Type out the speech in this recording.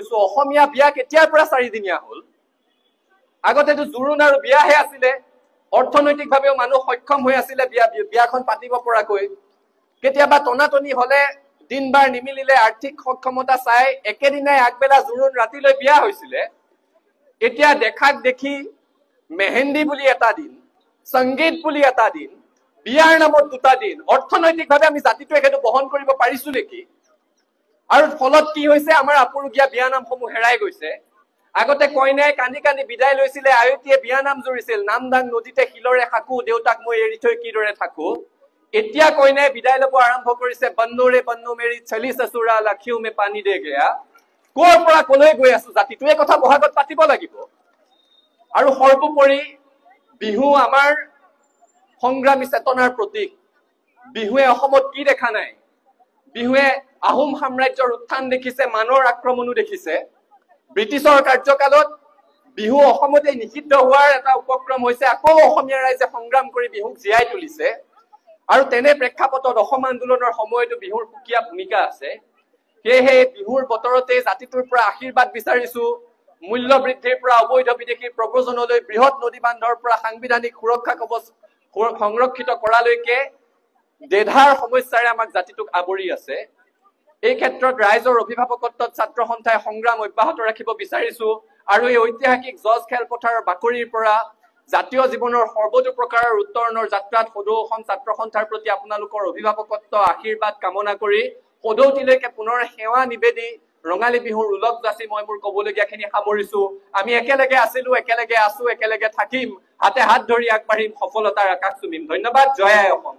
কৈছো অসমীয়া বিয়া কেতিয়াৰ পৰা 4 দিনীয়া হল আগতেতো জোৰোণ আৰু বিয়াহে আছিলে অৰ্থনৈতিকভাৱেও মানুহ সক্ষম হৈ আছিলে বিয়াখন পাতিব পৰাকৈ কেতিয়াবা টনাটনি হলে দিনবাৰ নিমিলিলে আৰ্থিক সক্ষমতা চাই একেদিনাই আগবেলা জোৰোণ ৰাতিলৈ বিয়া হৈছিলে এতিয়া দেখাক দেখি মেহেন্দি বুলি এটা দিন সংগীত বুলি এটা দিন বিয়াৰ নামত দুটা দিন অৰ্থনৈতিকভাৱে আমি জাতিটোৱে সেইটো বহন কৰিব পাৰিছো নেকি আৰু ফলত কি হৈছে আমাৰ আপুৰুগীয়া বিয়া নামসমূহ হেৰাই গৈছে আগতে কইনাই কান্দি কান্দি বিদায় লৈছিলে আয়তীয়ে বিয়া নাম জুৰিছিল নামদাং নদীতে শিলৰে খাকো দেউতাক মই এৰি থৈ কিদৰে থাকো এতিয়া কইনাই বিদায় ল'ব আৰম্ভ কৰিছে বন্নোৰে বন্নো মেৰি চলি সসুৰা লাখিও মে পানী দে গয়া কৰ পৰা কলৈ গৈ আছো জাতিটোৱে কথা বহাগত পাতিব লাগিব আৰু সৰ্বোপৰি বিহু আমাৰ সংগ্ৰামী চেতনাৰ প্ৰতীক বিহুৱে অসমত কি দেখা নাই বিহুৱে আহোম সাম্ৰাজ্যৰ উত্থান দেখিছে মানৰ আক্ৰমণো দেখিছে ব্ৰিটিছৰ কাৰ্যকালত বিহু অসমতে নিষিদ্ধ হোৱাৰ এটা উপক্ৰম হৈছে আকৌ অসমীয়া ৰাইজে সংগ্ৰাম কৰি বিহুক জীয়াই তুলিছে আৰু তেনে প্ৰেক্ষাপটত অসম আন্দোলনৰ সময়তো বিহুৰ সুকীয়া ভূমিকা আছে সেয়েহে বিহুৰ বতৰতে জাতিটোৰ পৰা আশীৰ্বাদ বিচাৰিছো মূল্য বৃদ্ধিৰ পৰা অবৈধ বিদেশীৰ প্ৰব্ৰজনলৈ বৃহৎ নদী বান্ধৰ পৰা সাংবিধানিক সুৰক্ষা কৱচ সংৰক্ষিত কৰালৈকে দেধাৰ সমস্যাৰে আমাক জাতিটোক আৱৰি আছে এই ক্ষেত্ৰত ৰাইজৰ অভিভাৱকত্বত ছাত্ৰ সন্থাই সংগ্ৰাম অব্যাহত ৰাখিব বিচাৰিছো আৰু এই ঐতিহাসিক জজ খেলপথাৰৰ বাকৰিৰ পৰা জাতীয় জীৱনৰ সৰ্বতো প্ৰকাৰৰ উত্তৰণৰ যাত্ৰাত সদৌ অসম ছাত্ৰ সন্থাৰ প্ৰতি আপোনালোকৰ অভিভাৱকত্ব আশীৰ্বাদ কামনা কৰি সদৌতিলৈকে পুনৰ সেৱা নিবেদি ৰঙালী বিহুৰ উলক যাচি মই মোৰ কবলগীয়াখিনি সামৰিছো আমি একেলগে আছিলো একেলগে আছো একেলগে থাকিম হাতে হাত ধৰি আগবাঢ়িম সফলতাৰ আকাশ চুমিম ধন্যবাদ জয় আই অসম